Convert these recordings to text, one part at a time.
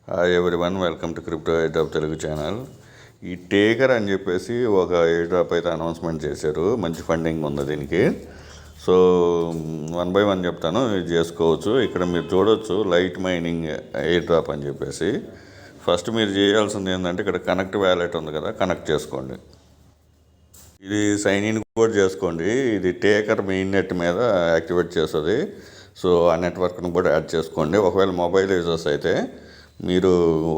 Hi everyone, welcome to crypto air drop Telugu channel. ఈ taker అని చెప్పేసి ఒక ఎయిర్ డ్రాప్ అయితే అనౌన్స్మెంట్ చేశారు. మంచి ఫండింగ్ ఉంది దీనికి. సో 1 by 1 చెప్తాను, ఇది చేసుకోవచ్చు. ఇక్కడ మీరు చూడవచ్చు లైట్ మైనింగ్ ఎయిర్ డ్రాప్ అని చెప్పేసి. ఫస్ట్ మీరు చేయాల్సింది ఏంటంటే ఇక్కడ కనెక్ట్ వ్యాలెట్ ఉంది కదా, కనెక్ట్ చేసుకోండి. ఇది సైన్ ఇన్ కూడా చేసుకోండి. ఇది టేకర్ మెయిన్ నెట్ మీద యాక్టివేట్ చేస్తుంది. సో ఆ నెట్వర్క్ను కూడా యాడ్ చేసుకోండి. ఒకవేళ మొబైల్ యూజర్స్ అయితే మీరు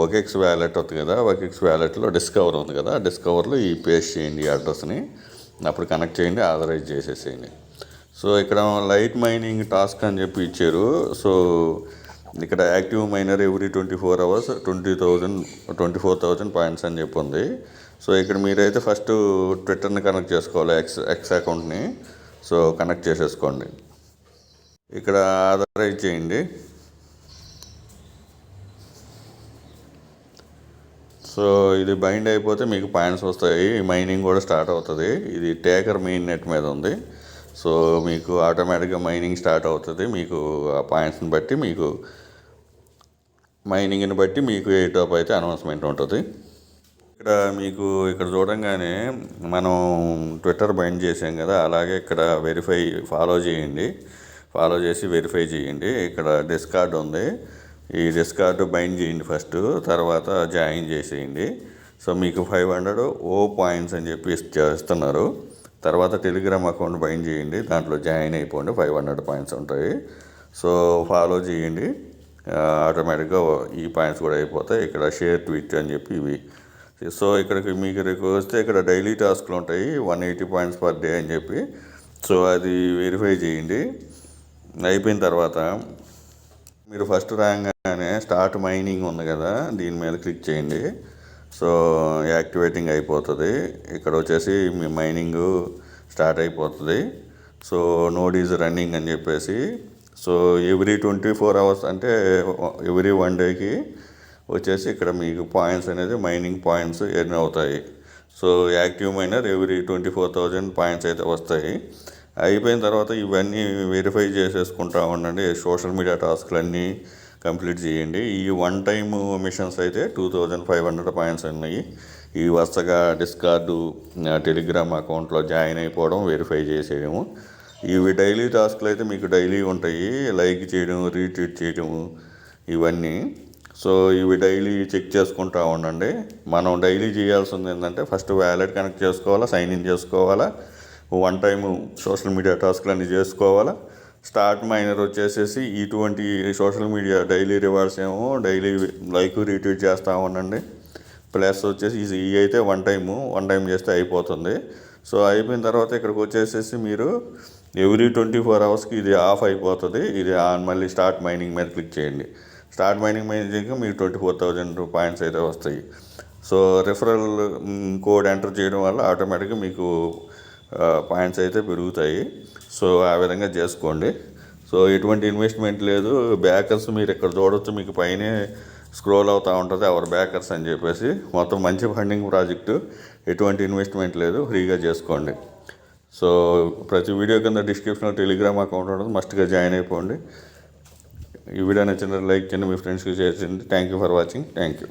OKX వ్యాలెట్ వస్తుంది కదా, OKX వ్యాలెట్లో డిస్కవర్ ఉంది కదా, డిస్కవర్లో ఈ పేస్ట్ చేయండి ఈ అడ్రస్ని. అప్పుడు కనెక్ట్ చేయండి, ఆథరైజ్ చేసేసేయండి. సో ఇక్కడ లైట్ మైనింగ్ టాస్క్ అని చెప్పి ఇచ్చారు. సో ఇక్కడ active miner every 24 hours 24,000 points అని చెప్పి ఉంది. సో ఇక్కడ మీరైతే ఫస్ట్ ట్విట్టర్ని కనెక్ట్ చేసుకోవాలి, ఎక్స్ అకౌంట్ని. సో కనెక్ట్ చేసేసుకోండి. ఇక్కడ ఆథరైజ్ చేయండి. సో ఇది బైండ్ అయిపోతే మీకు పాయింట్స్ వస్తాయి, మైనింగ్ కూడా స్టార్ట్ అవుతుంది. ఇది టేకర్ మెయిన్ నెట్ మీద ఉంది. సో మీకు ఆటోమేటిక్గా మైనింగ్ స్టార్ట్ అవుతుంది. మీకు ఆ పాయింట్స్ని బట్టి మీకు మైనింగ్ని బట్టి మీకు ఎయిర్ డ్రాప్ అయితే అనౌన్స్మెంట్ ఉంటుంది. ఇక్కడ చూడంగానే మనం ట్విట్టర్ బైండ్ చేసాం కదా, అలాగే ఇక్కడ ఫాలో చేయండి. ఫాలో చేసి వెరిఫై చేయండి. ఇక్కడ డిస్కార్డ్ ఉంది, ఈ డిస్కార్డ్ బైండ్ చేయండి ఫస్ట్, తర్వాత జాయిన్ చేసేయండి. సో మీకు 500 పాయింట్స్ అని చెప్పి ఇస్తున్నారు. తర్వాత టెలిగ్రామ్ అకౌంట్ బైండ్ చేయండి, దాంట్లో జాయిన్ అయిపోండి, 500 పాయింట్స్ ఉంటాయి. సో ఫాలో చేయండి, ఆటోమేటిక్గా ఈ పాయింట్స్ కూడా అయిపోతాయి. ఇక్కడ షేర్ ట్వీట్ అని చెప్పి ఇవి. సో ఇక్కడికి మీకు వస్తే ఇక్కడ డైలీ టాస్క్లు ఉంటాయి, 180 పాయింట్స్ పర్ డే అని చెప్పి. సో అది వెరిఫై చేయండి. అయిపోయిన తర్వాత మీరు ఫస్ట్ రాగానే స్టార్ట్ మైనింగ్ ఉంది కదా, దీని మీద క్లిక్ చేయండి. సో యాక్టివేటింగ్ అయిపోతుంది. ఇక్కడ వచ్చేసి మీ మైనింగ్ స్టార్ట్ అయిపోతుంది. సో నోడ్ ఈజ్ రన్నింగ్ అని చెప్పేసి. సో ఎవ్రీ 24 hours అంటే ఎవ్రీ 1 dayకి వచ్చేసి ఇక్కడ మీకు పాయింట్స్ అనేది మైనింగ్ పాయింట్స్ ఎర్న్ అవుతాయి. So active miner every 24,000 points అయితే వస్తాయి. అయిపోయిన తర్వాత ఇవన్నీ వెరిఫై చేసేసుకుంటా ఉండండి. సోషల్ మీడియా టాస్క్లన్నీ కంప్లీట్ చేయండి. ఈ 1 time మిషన్స్ అయితే 2,500 పాయింట్స్ ఉన్నాయి. ఈ వరుసగా డిస్కార్డు, టెలిగ్రామ్ అకౌంట్లో జాయిన్ అయిపోవడం, వెరిఫై చేసేయడము. ఇవి డైలీ టాస్క్లు అయితే మీకు డైలీ ఉంటాయి, లైక్ చేయడం, రీట్వీట్ చేయడము ఇవన్నీ. సో ఇవి డైలీ చెక్ చేసుకుంటూ ఉండండి. మనం డైలీ చేయాల్సింది ఏంటంటే ఫస్ట్ వ్యాలెట్ కనెక్ట్ చేసుకోవాలా, సైన్ ఇన్ చేసుకోవాలా, 1 time సోషల్ మీడియా టాస్క్లన్నీ చేసుకోవాలా. స్టార్ట్ మైనర్ వచ్చేసేసి ఇటువంటి సోషల్ మీడియా డైలీ రివార్డ్స్ ఏమో డైలీ లైక్ రీట్వీట్ చేస్తూ ఉండండి. ప్లస్ వచ్చేసి ఈ అయితే 1 time చేస్తే అయిపోతుంది. సో అయిపోయిన తర్వాత ఇక్కడికి వచ్చేసేసి మీరు ఎవ్రీ 24 hours ఇది ఆఫ్ అయిపోతుంది. ఇది ఆన్, మళ్ళీ స్టార్ట్ మైనింగ్ మీద క్లిక్ చేయండి. స్టార్ట్ మైనింగ్ మీకు 24,000 పాయింట్స్ అయితే వస్తాయి. సో రిఫరల్ కోడ్ ఎంటర్ చేయడం వల్ల ఆటోమేటిక్గా మీకు పాయింట్స్ అయితే పెరుగుతాయి. సో ఆ విధంగా చేసుకోండి. సో ఎటువంటి ఇన్వెస్ట్మెంట్ లేదు. బ్యాకర్స్ మీరు ఇక్కడ చూడవచ్చు, మీకు పైనే స్క్రోల్ అవుతూ ఉంటుంది అవర్ బ్యాకర్స్ అని చెప్పేసి. మొత్తం మంచి ఫండింగ్ ప్రాజెక్టు, ఎటువంటి ఇన్వెస్ట్మెంట్ లేదు, ఫ్రీగా చేసుకోండి. సో ప్రతి వీడియో కింద డిస్క్రిప్షన్లో టెలిగ్రామ్ అకౌంట్ ఉంటుంది, మస్ట్గా జాయిన్ అయిపోండి. ఈ వీడియో నచ్చిన లైక్ చేయండి, మీ ఫ్రెండ్స్కి షేర్ చేయండి. Thank you for watching. Thank you.